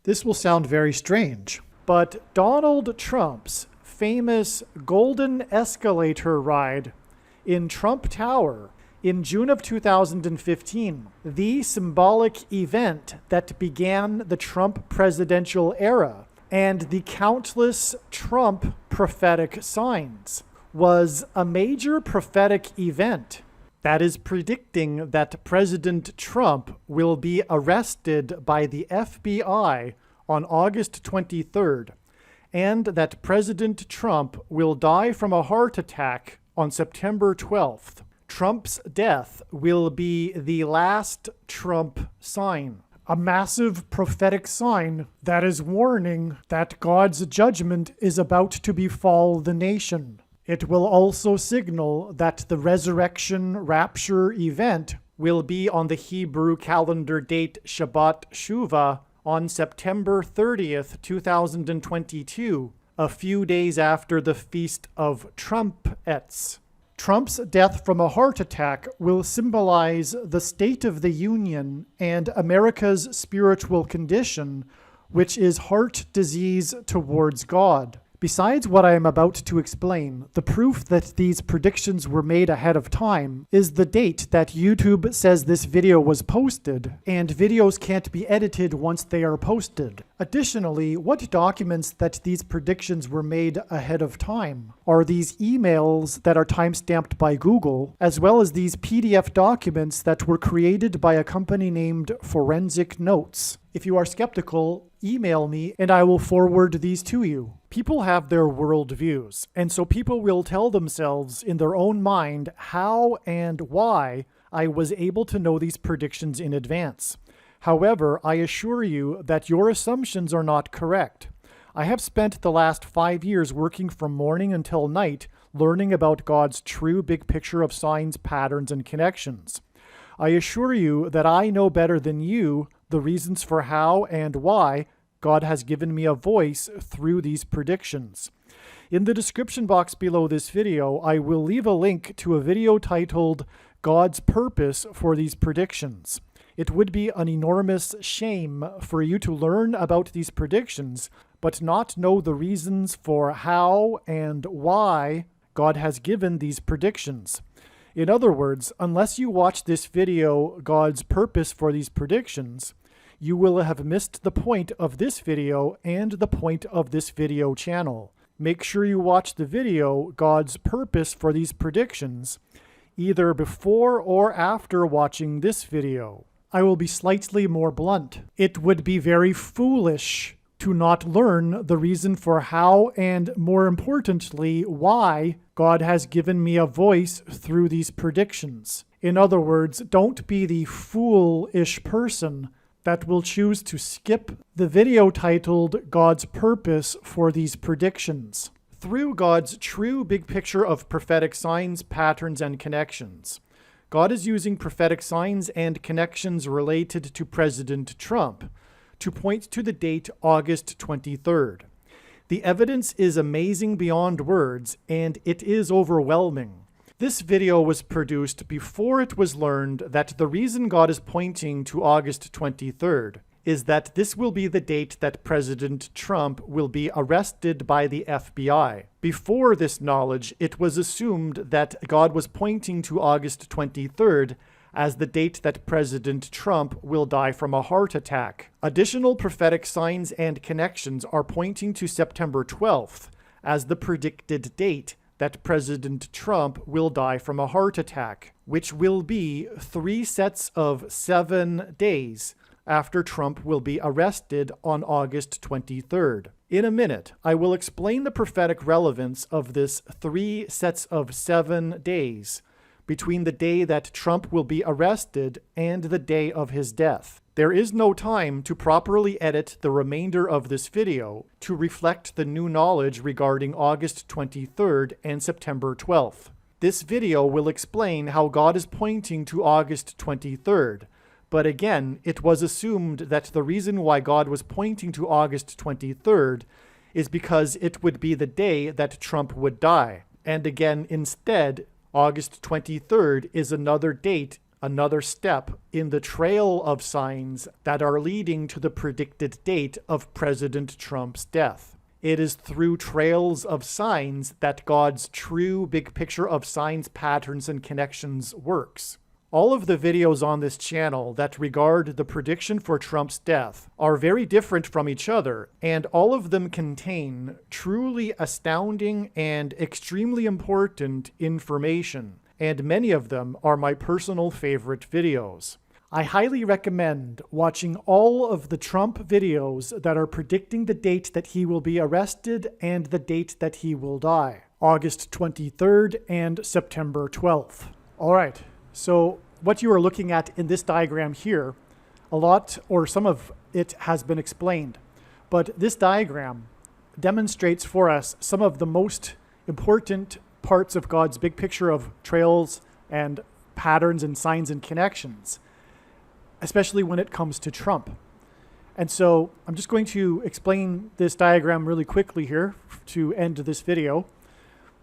This will sound very strange, but Donald Trump's famous golden escalator ride in Trump Tower in June of 2015, the symbolic event that began the Trump presidential era and the countless Trump prophetic signs, was a major prophetic event that is predicting that President Trump will be arrested by the FBI on August 23rd, and that President Trump will die from a heart attack on September 12th. Trump's death will be the last Trump sign, a massive prophetic sign that is warning that God's judgment is about to befall the nation. It will also signal that the resurrection rapture event will be on the Hebrew calendar date Shabbat Shuvah on September 30th, 2022, a few days after the Feast of Trumpets. Trump's death from a heart attack will symbolize the State of the Union and America's spiritual condition, which is heart disease towards God. Besides what I am about to explain, the proof that these predictions were made ahead of time is the date that YouTube says this video was posted, and videos can't be edited once they are posted. Additionally, what documents that these predictions were made ahead of time are these emails that are timestamped by Google, as well as these PDF documents that were created by a company named Forensic Notes. If you are skeptical, email me and I will forward these to you. People have their worldviews, and so people will tell themselves in their own mind how and why I was able to know these predictions in advance. However, I assure you that your assumptions are not correct. I have spent the last 5 years working from morning until night learning about God's true big picture of signs, patterns, and connections. I assure you that I know better than you the reasons for how and why God has given me a voice through these predictions. In the description box below this video, I will leave a link to a video titled God's Purpose for These Predictions. It would be an enormous shame for you to learn about these predictions, but not know the reasons for how and why God has given these predictions. In other words, unless you watch this video, God's Purpose for These Predictions, you will have missed the point of this video and the point of this video channel. Make sure you watch the video, God's Purpose for These Predictions, either before or after watching this video. I will be slightly more blunt. It would be very foolish to not learn the reason for how and, more importantly, why God has given me a voice through these predictions. In other words, don't be the foolish person that will choose to skip the video titled God's Purpose for These Predictions. Through God's true big picture of prophetic signs, patterns, and connections, God is using prophetic signs and connections related to President Trump to point to the date August 23rd. The evidence is amazing beyond words, and it is overwhelming. This video was produced before it was learned that the reason God is pointing to August 23rd is that this will be the date that President Trump will be arrested by the FBI. Before this knowledge, it was assumed that God was pointing to August 23rd as the date that President Trump will die from a heart attack. Additional prophetic signs and connections are pointing to September 12th as the predicted date that President Trump will die from a heart attack, which will be 3 sets of 7 days after Trump will be arrested on August 23rd. In a minute, I will explain the prophetic relevance of this 3 sets of 7 days between the day that Trump will be arrested and the day of his death. There is no time to properly edit the remainder of this video to reflect the new knowledge regarding August 23rd and September 12th. This video will explain how God is pointing to August 23rd, but again, it was assumed that the reason why God was pointing to August 23rd is because it would be the day that Trump would die. And again, instead, August 23rd is another date another step in the trail of signs that are leading to the predicted date of President Trump's death. It is through trails of signs that God's true big picture of signs, patterns, and connections works. All of the videos on this channel that regard the prediction for Trump's death are very different from each other, and all of them contain truly astounding and extremely important information, and many of them are my personal favorite videos. I highly recommend watching all of the Trump videos that are predicting the date that he will be arrested and the date that he will die, August 23rd and September 12th. All right. So what you are looking at in this diagram here, a lot or some of it has been explained, but this diagram demonstrates for us some of the most important parts of God's big picture of trails and patterns and signs and connections, especially when it comes to Trump. And so I'm just going to explain this diagram really quickly here to end this video.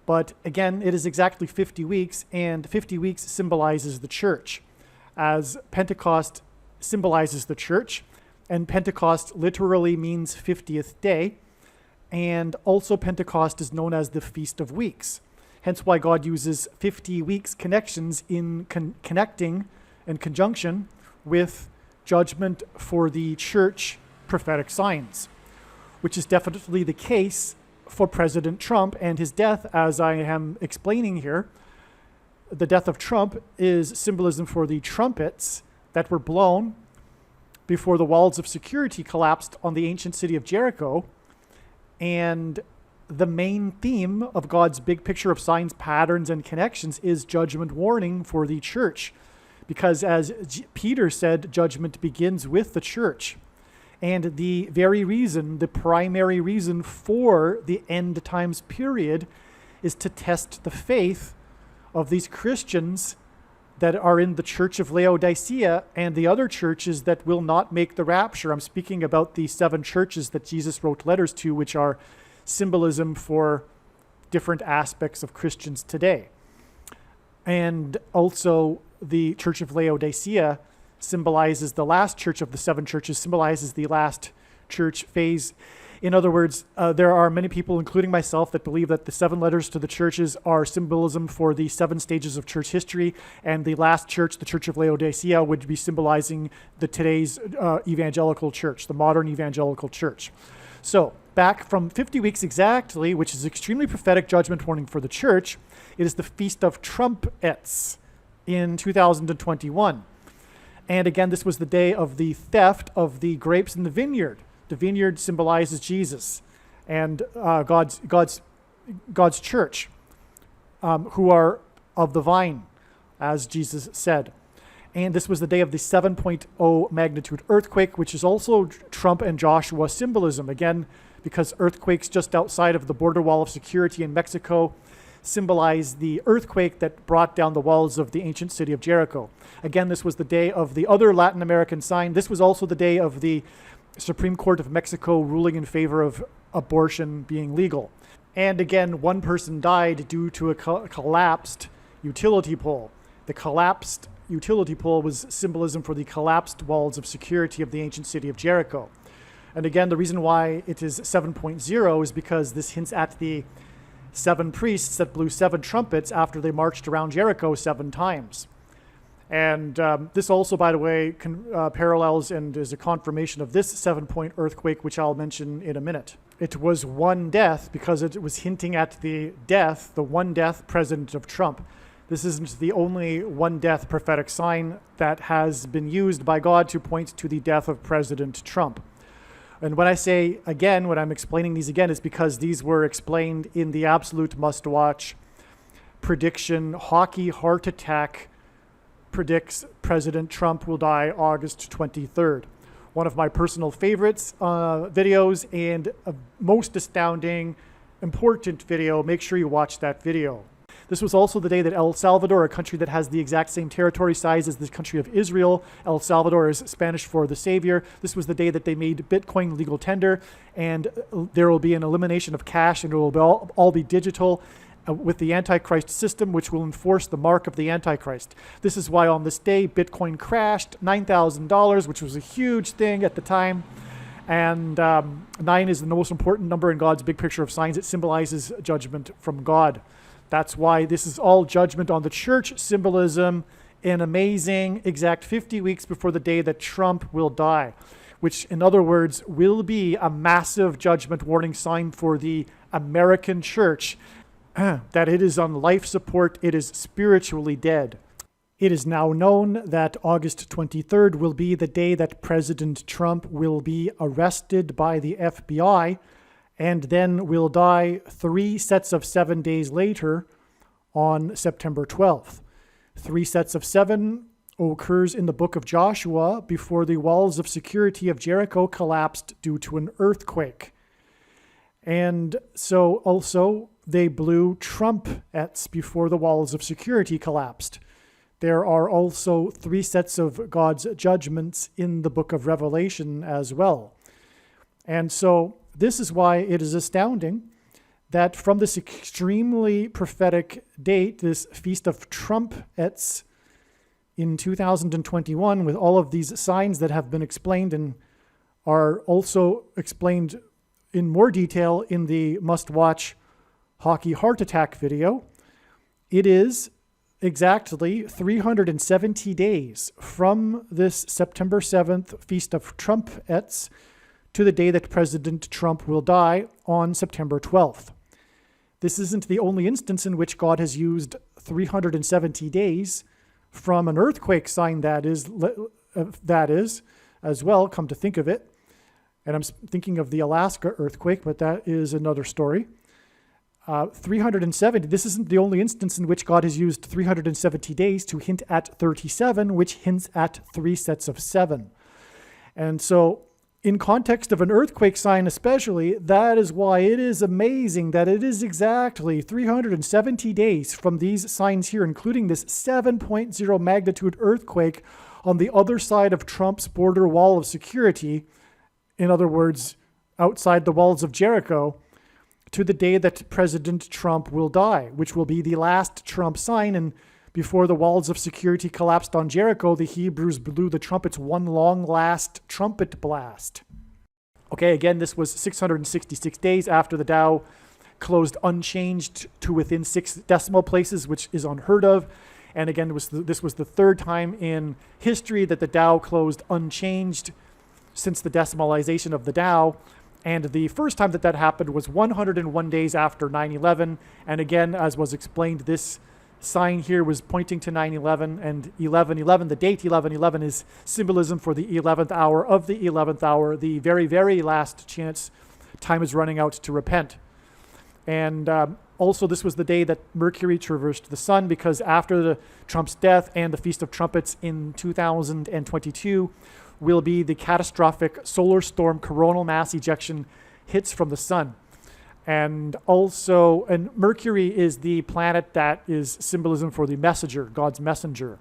But again, it is exactly 50 weeks, and 50 weeks symbolizes the church, as Pentecost symbolizes the church, and Pentecost literally means 50th day, and also Pentecost is known as the Feast of Weeks. Hence why God uses 50 weeks connections in connecting and conjunction with judgment for the church prophetic signs, which is definitely the case for President Trump and his death, as I am explaining here. The death of Trump is symbolism for the trumpets that were blown before the walls of security collapsed on the ancient city of Jericho. And the main theme of God's big picture of signs, patterns, and connections is judgment warning for the church. Because as Peter said, judgment begins with the church. And the very reason, the primary reason for the end times period is to test the faith of these Christians that are in the church of Laodicea and the other churches that will not make the rapture. I'm speaking about the 7 churches that Jesus wrote letters to, which are symbolism for different aspects of Christians today. And also the church of Laodicea symbolizes the last church of the 7 churches, symbolizes the last church phase. In other words, there are many people, including myself, that believe that the 7 letters to the churches are symbolism for the 7 stages of church history, and the last church, the church of Laodicea, would be symbolizing the today's evangelical church, the modern evangelical church. So back from 50 weeks exactly, which is extremely prophetic judgment warning for the church, it is the Feast of Trumpets in 2021. And again, this was the day of the theft of the grapes in the vineyard. The vineyard symbolizes Jesus and God's church, who are of the vine, as Jesus said. And this was the day of the 7.0 magnitude earthquake, which is also Trump and Joshua symbolism. Again, because earthquakes just outside of the border wall of security in Mexico symbolize the earthquake that brought down the walls of the ancient city of Jericho. Again, this was the day of the other Latin American sign. This was also the day of the Supreme Court of Mexico ruling in favor of abortion being legal. And again, 1 person died due to a collapsed utility pole. The collapsed utility pole was symbolism for the collapsed walls of security of the ancient city of Jericho. And again, the reason why it is 7.0 is because this hints at the 7 priests that blew 7 trumpets after they marched around Jericho 7 times. And this also, by the way, parallels and is a confirmation of this 7-point earthquake, which I'll mention in a minute. It was 1 death because it was hinting at the 1 death president of Trump. This isn't the only 1 death prophetic sign that has been used by God to point to the death of President Trump. And when I say again, when I'm explaining these again, is because these were explained in the absolute must-watch prediction. Hockey heart attack predicts President Trump will die August 23rd. One of my personal favorites videos and a most astounding, important video. Make sure you watch that video. This was also the day that El Salvador, a country that has the exact same territory size as the country of Israel, El Salvador is Spanish for the Savior. This was the day that they made Bitcoin legal tender, and there will be an elimination of cash, and it will all be digital. with the Antichrist system, which will enforce the mark of the Antichrist. This is why on this day, Bitcoin crashed $9,000, which was a huge thing at the time. And 9 is the most important number in God's big picture of signs. It symbolizes judgment from God. That's why this is all judgment on the church symbolism, an amazing exact 50 weeks before the day that Trump will die, which in other words will be a massive judgment warning sign for the American church that it is on life support, it is spiritually dead. It is now known that August 23rd will be the day that President Trump will be arrested by the FBI and then will die 3 sets of 7 days later on September 12th. 3 sets of 7 occurs in the book of Joshua before the walls of security of Jericho collapsed due to an earthquake. And so also they blew trumpets before the walls of security collapsed. There are also 3 sets of God's judgments in the book of Revelation as well. And so this is why it is astounding that from this extremely prophetic date, this Feast of Trumpets in 2021, with all of these signs that have been explained and are also explained in more detail in the must-watch hockey heart attack video, it is exactly 370 days from this September 7th Feast of Trumpets to the day that President Trump will die on September 12th. This isn't the only instance in which God has used 370 days from an earthquake sign that is as well, come to think of it. And I'm thinking of the Alaska earthquake, but that is another story. 370, this isn't the only instance in which God has used 370 days to hint at 37, which hints at 3 sets of 7. And so in context of an earthquake sign especially, that is why it is amazing that it is exactly 370 days from these signs here, including this 7.0 magnitude earthquake on the other side of Trump's border wall of security, in other words, outside the walls of Jericho, to the day that President Trump will die, which will be the last Trump sign. And before the walls of security collapsed on Jericho, the Hebrews blew the trumpets one long last trumpet blast. Okay, again, this was 666 days after the Dow closed unchanged to within 6 decimal places, which is unheard of. And again, this was the 3rd time in history that the Dow closed unchanged since the decimalization of the Dow. And the first time that happened was 101 days after 9/11. And again, as was explained, this sign here was pointing to 9/11, and 11/11, the date 11/11 is symbolism for the 11th hour of the 11th hour, the very, very last chance. Time is running out to repent. And also this was the day that Mercury traversed the sun, because after Trump's death and the Feast of Trumpets in 2022 will be the catastrophic solar storm coronal mass ejection hits from the sun. And Mercury is the planet that is symbolism for the messenger, God's messenger.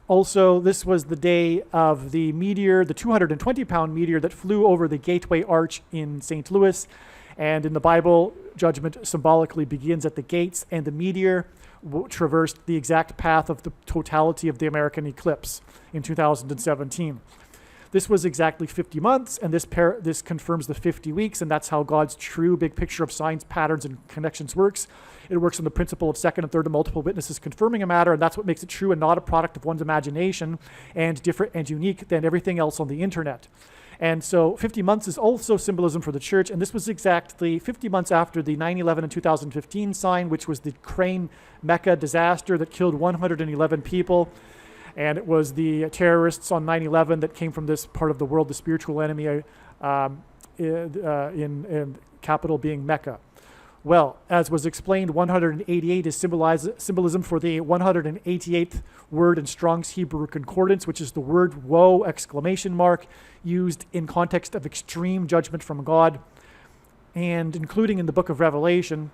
Also, this was the day of the meteor, the 220-pound meteor that flew over the Gateway Arch in St. Louis. And in the Bible, judgment symbolically begins at the gates, and the meteor traversed the exact path of the totality of the American eclipse in 2017. This was exactly 50 months, and this confirms the 50 weeks, and that's how God's true big picture of signs, patterns, and connections works. It works on the principle of second and third and multiple witnesses confirming a matter, and that's what makes it true and not a product of one's imagination, and different and unique than everything else on the internet. And so 50 months is also symbolism for the church, and this was exactly 50 months after the 9/11 and 2015 sign, which was the crane Mecca disaster that killed 111 people. And it was the terrorists on 9/11 that came from this part of the world, the spiritual enemy in capital being Mecca. Well, as was explained, 188 is symbolism for the 188th word in Strong's Hebrew Concordance, which is the word woe, ! Used in context of extreme judgment from God, and including in the book of Revelation.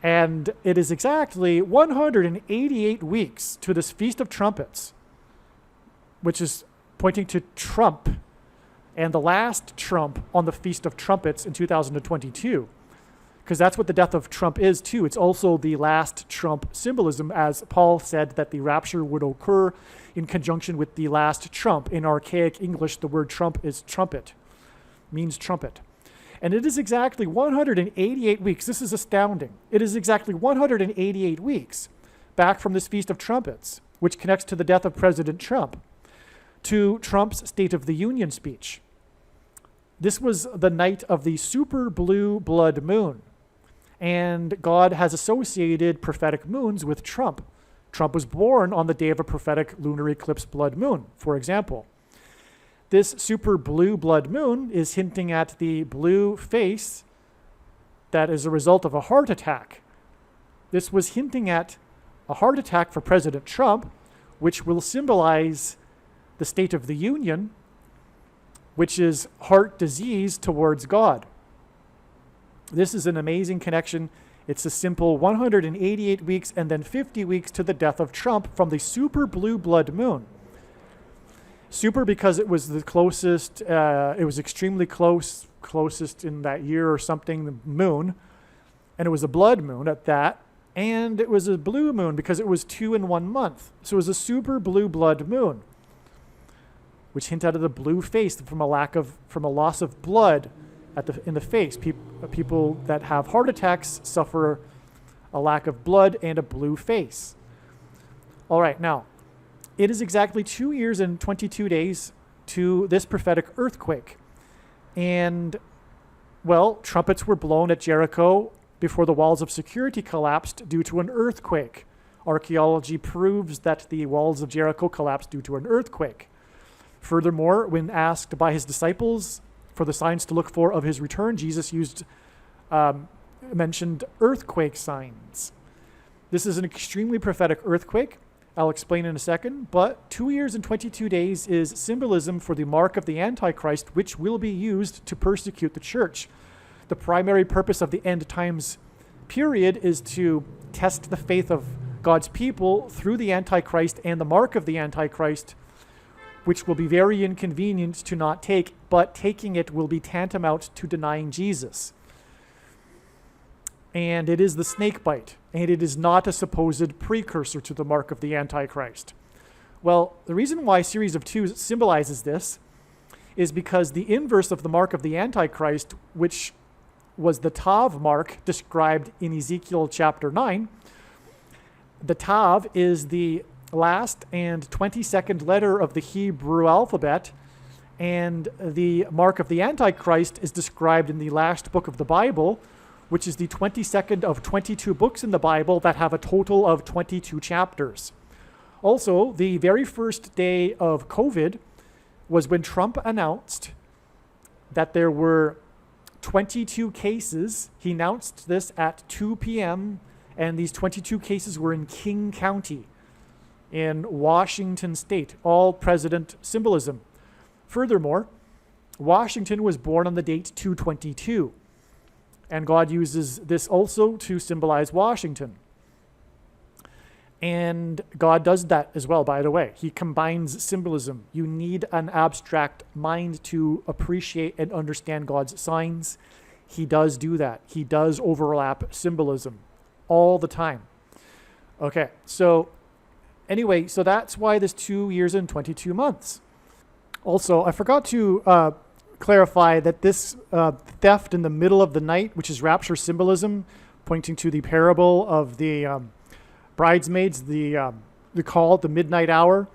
And it is exactly 188 weeks to this Feast of Trumpets, which is pointing to Trump and the last Trump on the Feast of Trumpets in 2022. because that's what the death of trump is too. It's also the last trump symbolism, as Paul said that the rapture would occur in conjunction with the last trump. In archaic English, the word trump is trumpet, means trumpet. And it is exactly 188 weeks. This is astounding. It is exactly 188 weeks back from this Feast of Trumpets, which connects to the death of President Trump, to Trump's State of the Union speech. This was the night of the super blue blood moon, and God has associated prophetic moons with Trump. Trump was born on the day of a prophetic lunar eclipse blood moon, for example. This super blue blood moon is hinting at the blue face that is a result of a heart attack. This was hinting at a heart attack for President Trump, which will symbolize the State of the Union, which is heart disease towards God. This is an amazing connection. It's a simple 188 weeks and then 50 weeks to the death of Trump from the super blue blood moon. Super because it was the closest, it was extremely closest in that year or something, the moon. And it was a blood moon at that. And it was a blue moon because it was 2 in 1 month. So it was a super blue blood moon, which hinted at the blue face from a loss of blood in the face. People that have heart attacks suffer a lack of blood and a blue face. All right, now, it is exactly 2 years and 22 days to this prophetic earthquake. And, well, trumpets were blown at Jericho before the walls of security collapsed due to an earthquake. Archaeology proves that the walls of Jericho collapsed due to an earthquake. Furthermore, when asked by his disciples for the signs to look for of his return, Jesus mentioned earthquake signs. This is an extremely prophetic earthquake. I'll explain in a second, but 2 years and 22 days is symbolism for the mark of the Antichrist, which will be used to persecute the church. The primary purpose of the end times period is to test the faith of God's people through the Antichrist and the mark of the Antichrist, which will be very inconvenient to not take, but taking it will be tantamount to denying Jesus. And it is the snake bite, and it is not a supposed precursor to the mark of the Antichrist. Well, the reason why series of 2 symbolizes this is because the inverse of the mark of the Antichrist, which was the Tav mark described in Ezekiel chapter 9, the Tav is the last and 22nd letter of the Hebrew alphabet, and the mark of the Antichrist is described in the last book of the Bible, which is the 22nd of 22 books in the Bible that have a total of 22 chapters. Also, the very first day of COVID was when Trump announced that there were 22 cases. He announced this at 2 p.m., and these 22 cases were in King County in Washington State, all president symbolism. Furthermore, Washington was born on the date 2/22. And God uses this also to symbolize Washington. And God does that as well, by the way. He combines symbolism. You need an abstract mind to appreciate and understand God's signs. He does do that. He does overlap symbolism all the time. Okay, so anyway, so that's why there's 2 years and 22 months. Also, I forgot to clarify that this theft in the middle of the night, which is rapture symbolism, pointing to the parable of the bridesmaids, the call at the midnight hour.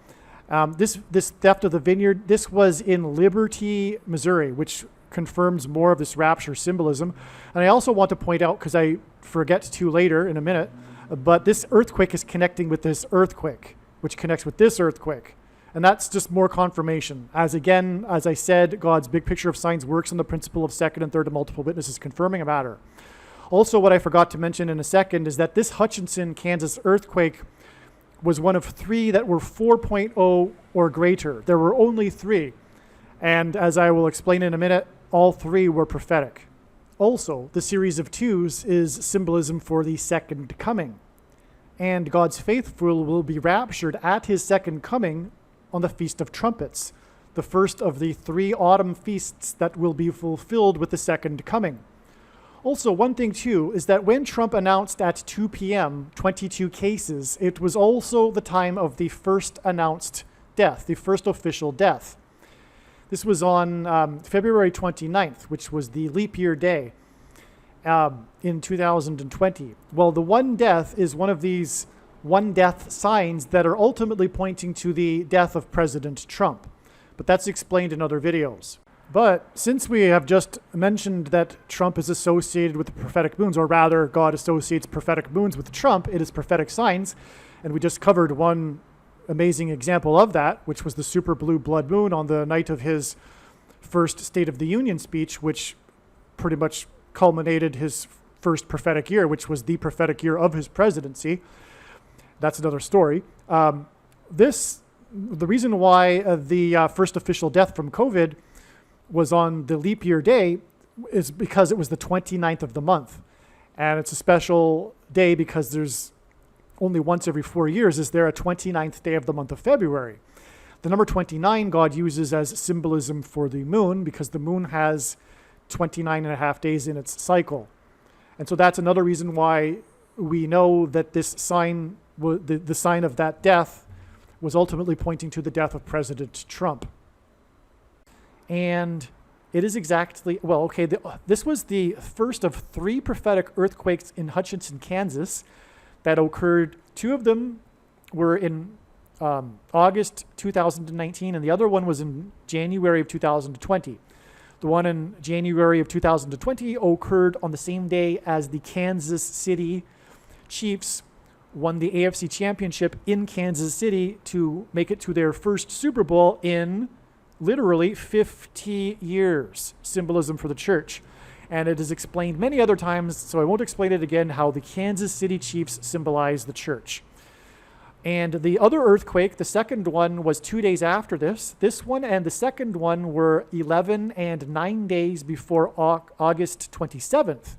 This theft of the vineyard, this was in Liberty, Missouri, which confirms more of this rapture symbolism. And I also want to point out, because I forget to later in a minute, but this earthquake is connecting with this earthquake, which connects with this earthquake. And that's just more confirmation. As I said, God's big picture of signs works on the principle of second and third and multiple witnesses confirming a matter. Also, what I forgot to mention in a second is that this Hutchinson, Kansas earthquake was one of 3 that were 4.0 or greater. There were only 3. And as I will explain in a minute, all 3 were prophetic. Also, the series of 2s is symbolism for the second coming. And God's faithful will be raptured at his second coming on the Feast of Trumpets, the first of the 3 autumn feasts that will be fulfilled with the second coming. Also, one thing too is that when Trump announced at 2 p.m. 22 cases, it was also the time of the first announced death, the first official death. This was on February 29th, which was the leap year day in 2020. Well, the one death is one of these one death signs that are ultimately pointing to the death of President Trump. But that's explained in other videos. But since we have just mentioned that Trump is associated with the prophetic moons, or rather God associates prophetic moons with Trump, it is prophetic signs. And we just covered one amazing example of that, which was the super blue blood moon on the night of his first State of the Union speech, which pretty much culminated his first prophetic year, which was the prophetic year of his presidency. That's another story. The reason why the first official death from COVID was on the leap year day is because it was the 29th of the month. And it's a special day because there's only once every 4 years is there a 29th day of the month of February. The number 29 God uses as symbolism for the moon because the moon has 29 and a half days in its cycle. And so that's another reason why we know that this sign, the sign of that death, was ultimately pointing to the death of President Trump. And it is exactly, well, okay, this was the first of 3 prophetic earthquakes in Hutchinson, Kansas that occurred. 2 of them were in August 2019, and the other one was in January of 2020. The one in January of 2020 occurred on the same day as the Kansas City Chiefs won the AFC Championship in Kansas City to make it to their first Super Bowl in literally 50 years, symbolism for the church. And it is explained many other times, so I won't explain it again, how the Kansas City Chiefs symbolize the church. And the other earthquake, the second one, was 2 days after this. This one and the second one were 11 and 9 days before August 27th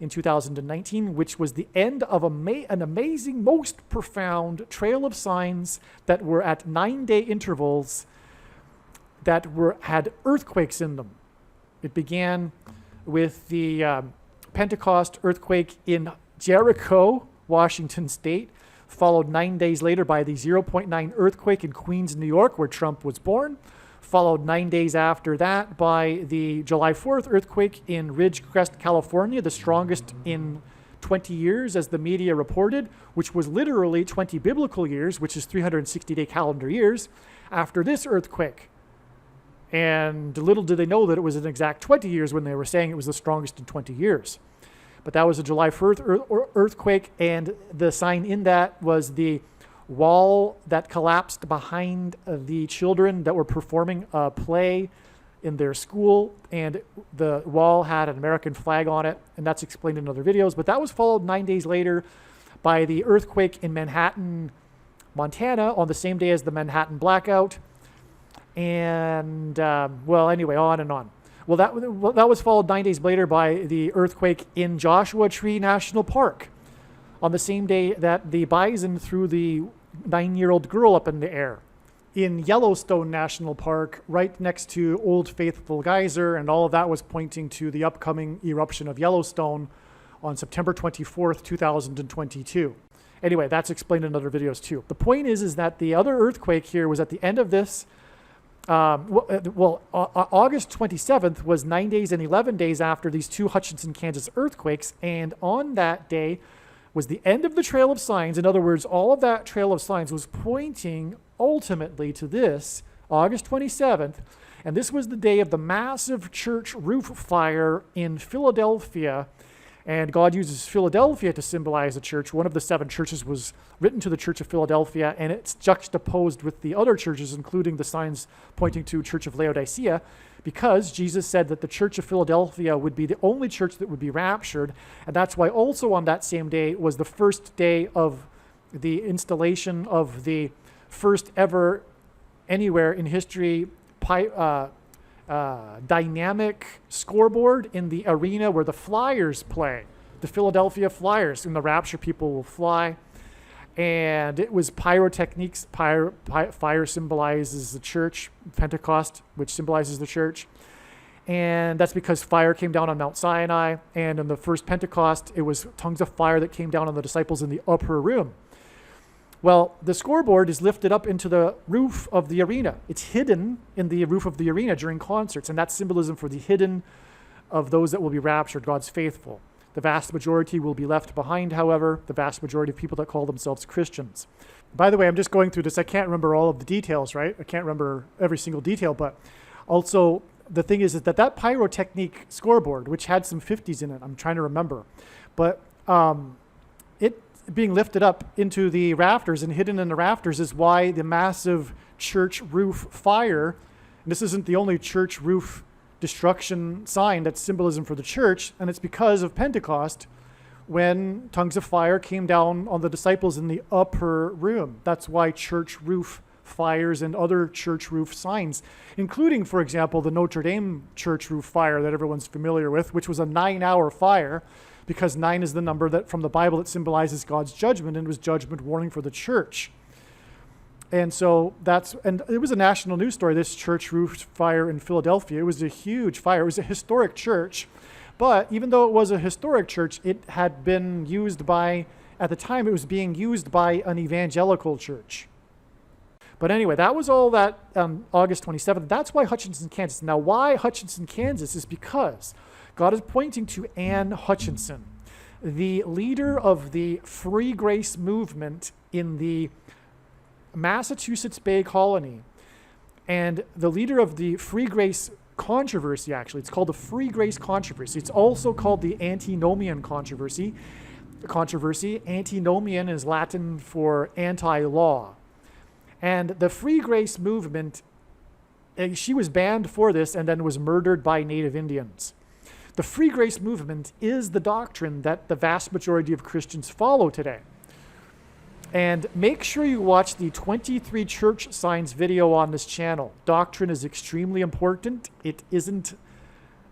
in 2019, which was the end of an amazing, most profound trail of signs that were at 9-day intervals that had earthquakes in them. It began with the Pentecost earthquake in Jericho, Washington State, followed 9 days later by the 0.9 earthquake in Queens, New York, where Trump was born, followed 9 days after that by the July 4th earthquake in Ridgecrest, California, the strongest in 20 years, as the media reported, which was literally 20 biblical years, which is 360-day calendar years, after this earthquake. And little did they know that it was an exact 20 years when they were saying it was the strongest in 20 years. But that was a July 4th earthquake, and the sign in that was the wall that collapsed behind the children that were performing a play in their school, and the wall had an American flag on it, and that's explained in other videos. But that was followed 9 days later by the earthquake in Manhattan, Montana, on the same day as the Manhattan blackout. And, well, anyway, on and on. Well, that was followed 9 days later by the earthquake in Joshua Tree National Park on the same day that the bison threw the 9-year-old girl up in the air. In Yellowstone National Park, right next to Old Faithful Geyser, and all of that was pointing to the upcoming eruption of Yellowstone on September 24th, 2022. Anyway, that's explained in other videos too. The point is that the other earthquake here was at the end of this. August 27th was 9 days and 11 days after these 2 Hutchinson, Kansas earthquakes, and on that day was the end of the trail of signs. In other words, all of that trail of signs was pointing ultimately to this, August 27th, and this was the day of the massive church roof fire in Philadelphia. And God uses Philadelphia to symbolize the church. One of the 7 churches was written to the Church of Philadelphia, and it's juxtaposed with the other churches, including the signs pointing to Church of Laodicea, because Jesus said that the Church of Philadelphia would be the only church that would be raptured. And that's why also on that same day was the first day of the installation of the first ever anywhere in history dynamic scoreboard in the arena where the Flyers play, the Philadelphia Flyers, and the rapture people will fly. And it was pyrotechnics. Fire symbolizes the church, Pentecost, which symbolizes the church. And that's because fire came down on Mount Sinai. And in the first Pentecost, it was tongues of fire that came down on the disciples in the upper room. Well, the scoreboard is lifted up into the roof of the arena. It's hidden in the roof of the arena during concerts. And that's symbolism for the hidden of those that will be raptured, God's faithful. The vast majority will be left behind, however, the vast majority of people that call themselves Christians. By the way, I'm just going through this. I can't remember all of the details, right? I can't remember every single detail, but also the thing is that pyrotechnic scoreboard, which had some 50s in it, I'm trying to remember, but it being lifted up into the rafters and hidden in the rafters is why the massive church roof fire, and this isn't the only church roof destruction sign that's symbolism for the church, and it's because of Pentecost when tongues of fire came down on the disciples in the upper room. That's why church roof fires and other church roof signs, including, for example, the Notre Dame church roof fire that everyone's familiar with, which was a 9-hour fire, because 9 is the number that from the Bible that symbolizes God's judgment, and it was judgment warning for the church. And so and it was a national news story, this church roof fire in Philadelphia. It was a huge fire. It was a historic church. But even though it was a historic church, it had been used at the time, it was being used by an evangelical church. But anyway, that was all that August 27th. That's why Hutchinson, Kansas. Now, why Hutchinson, Kansas is because God is pointing to Anne Hutchinson, the leader of the Free Grace movement in the Massachusetts Bay Colony, and the leader of the Free Grace controversy, actually. It's called the Free Grace controversy. It's also called the Antinomian controversy. Antinomian is Latin for anti-law. And the Free Grace movement, she was banned for this and then was murdered by Native Indians. The Free Grace movement is the doctrine that the vast majority of Christians follow today. And make sure you watch the 23 church signs video on this channel. Doctrine is extremely important. It isn't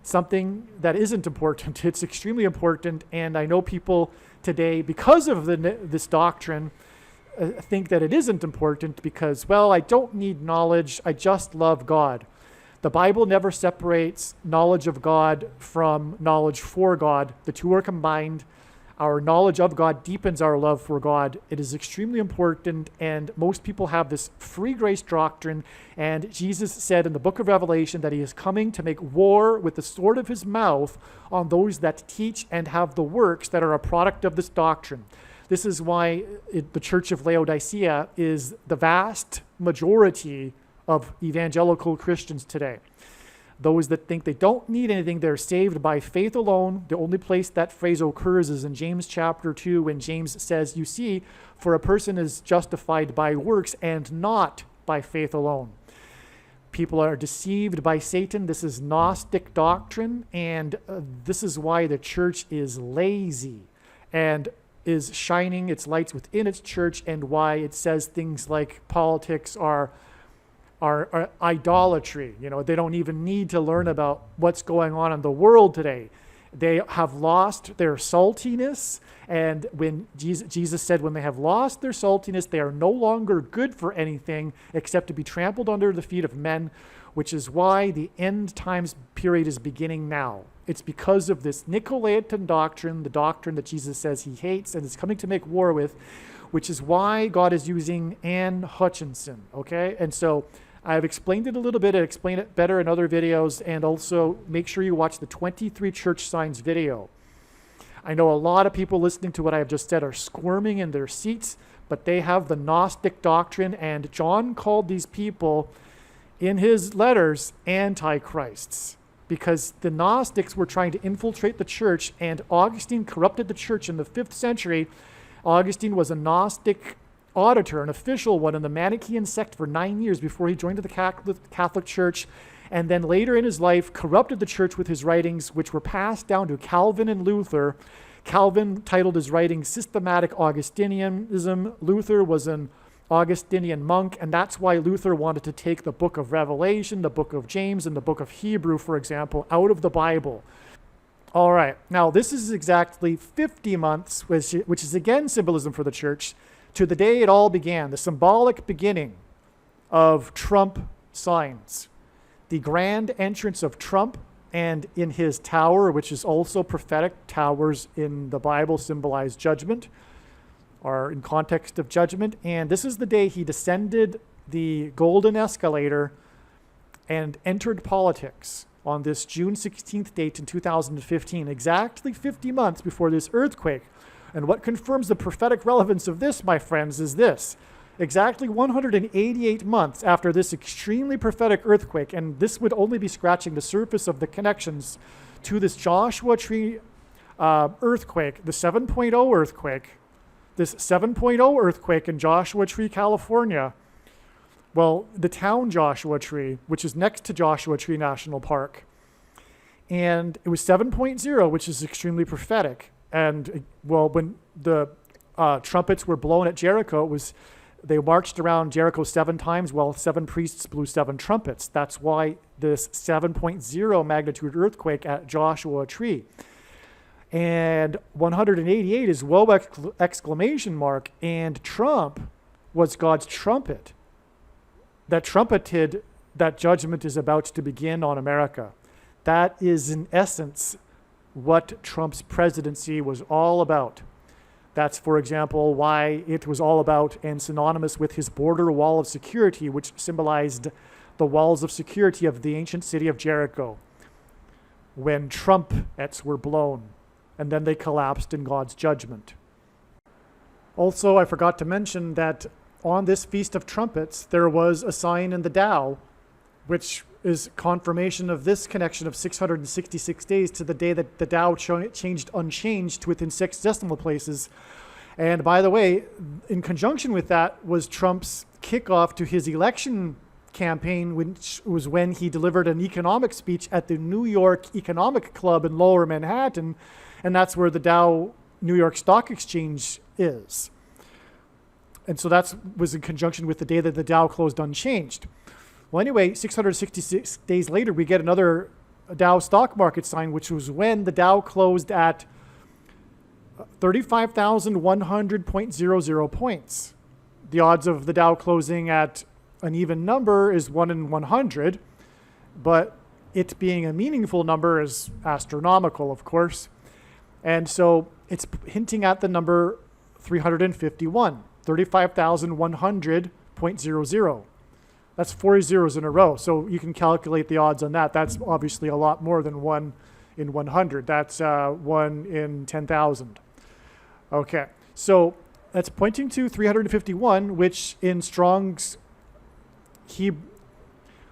something that isn't important. It's extremely important. And I know people today, because of this doctrine, think that it isn't important because, well, I don't need knowledge. I just love God. The Bible never separates knowledge of God from knowledge for God. The two are combined. Our knowledge of God deepens our love for God. It is extremely important, and most people have this free grace doctrine, and Jesus said in the book of Revelation that he is coming to make war with the sword of his mouth on those that teach and have the works that are a product of this doctrine. This is why the Church of Laodicea is the vast majority of evangelical Christians today. Those that think they don't need anything, they're saved by faith alone. The only place that phrase occurs is in James chapter 2, when James says, you see, for a person is justified by works and not by faith alone. People are deceived by Satan. This is Gnostic doctrine, and this is why the church is lazy and is shining its lights within its church, and why it says things like politics are idolatry. You know, they don't even need to learn about what's going on in the world today. They have lost their saltiness, and when Jesus said when they have lost their saltiness, they are no longer good for anything except to be trampled under the feet of men, which is why the end times period is beginning now. It's because of this Nicolaitan doctrine, the doctrine that Jesus says he hates and is coming to make war with, which is why God is using Anne Hutchinson, okay? And so I've explained it a little bit. I explain it better in other videos, and also make sure you watch the 23 church signs video. I know a lot of people listening to what I have just said are squirming in their seats, but they have the Gnostic doctrine, and John called these people in his letters antichrists, because the Gnostics were trying to infiltrate the church, and Augustine corrupted the church in the 5th century. Augustine was a Gnostic auditor, an official one in the Manichaean sect for 9 years before he joined the Catholic Church, and then later in his life corrupted the church with his writings, which were passed down to Calvin and Luther. Calvin titled his writings Systematic Augustinianism. Luther was an Augustinian monk, and that's why Luther wanted to take the book of Revelation, the book of James, and the book of Hebrew, for example, out of the Bible. All right, now this is exactly 50 months, which is again symbolism for the church, to the day it all began, the symbolic beginning of Trump signs. The grand entrance of Trump and in his tower, which is also prophetic. Towers in the Bible symbolize judgment, are in context of judgment. And this is the day he descended the golden escalator and entered politics on this June 16th date in 2015, exactly 50 months before this earthquake. And what confirms the prophetic relevance of this, my friends, is this. Exactly 188 months after this extremely prophetic earthquake, and this would only be scratching the surface of the connections to this Joshua Tree earthquake, the 7.0 earthquake, this 7.0 earthquake in Joshua Tree, California. Well, the town Joshua Tree, which is next to Joshua Tree National Park. And it was 7.0, which is extremely prophetic. And, well, when the trumpets were blown at Jericho, they marched around Jericho 7 times while 7 priests blew 7 trumpets. That's why this 7.0 magnitude earthquake at Joshua Tree. And 188 is whoa exclamation mark. And Trump was God's trumpet that trumpeted that judgment is about to begin on America. That is, in essence, what Trump's presidency was all about. That's, for example, why it was all about and synonymous with his border wall of security, which symbolized the walls of security of the ancient city of Jericho when trumpets were blown, and then they collapsed in God's judgment. Also, I forgot to mention that on this Feast of Trumpets, there was a sign in the Tao, which is confirmation of this connection of 666 days to the day that the Tao changed unchanged within 6 decimal places. And by the way, in conjunction with that was Trump's kickoff to his election campaign, which was when he delivered an economic speech at the New York Economic Club in Lower Manhattan, and that's where the Dow New York Stock Exchange is. And so that was in conjunction with the day that the Dow closed unchanged. Well, anyway, 666 days later, we get another Dow stock market sign, which was when the Dow closed at 35,100.00 points. The odds of the Dow closing at an even number is 1 in 100, but it being a meaningful number is astronomical, of course. And so it's hinting at the number 351, 35,100.00. That's 4 zeros in a row. So you can calculate the odds on that. That's obviously a lot more than 1 in 100. That's 1 in 10,000. Okay, so that's pointing to 351, which in Strong's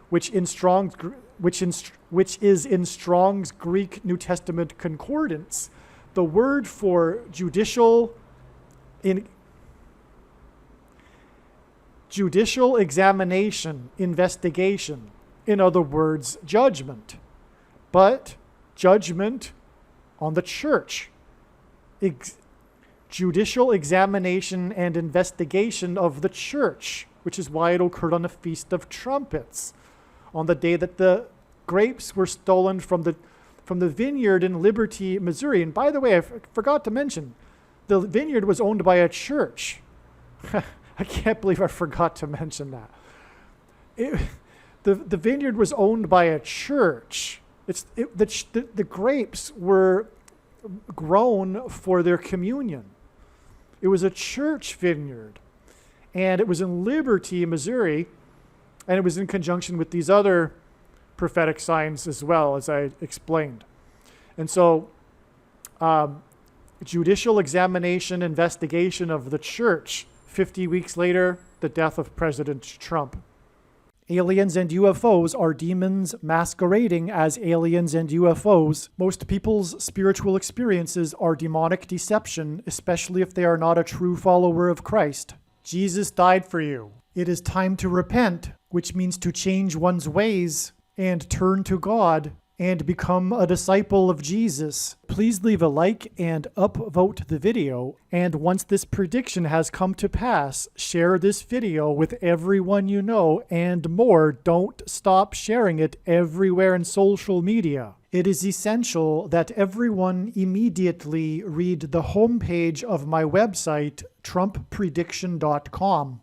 which is in Strong's Greek New Testament concordance. The word for judicial examination, investigation, in other words, judgment. But judgment on the church. Judicial examination and investigation of the church, which is why it occurred on the Feast of Trumpets, on the day that the grapes were stolen from the vineyard in Liberty, Missouri. And by the way, I forgot to mention, the vineyard was owned by a church. I can't believe I forgot to mention that. The vineyard was owned by a church. The grapes were grown for their communion. It was a church vineyard. And it was in Liberty, Missouri. And it was in conjunction with these other prophetic signs as well, as I explained. And so judicial examination, investigation of the church. 50 weeks later, the death of President Trump. Aliens and UFOs are demons masquerading as aliens and UFOs. Most people's spiritual experiences are demonic deception, especially if they are not a true follower of Christ. Jesus died for you. It is time to repent, which means to change one's ways and turn to God and become a disciple of Jesus. Please leave a like and upvote the video. And once this prediction has come to pass, share this video with everyone you know, and more. Don't stop sharing it everywhere in social media. It is essential that everyone immediately read the homepage of my website, TrumpPrediction.com.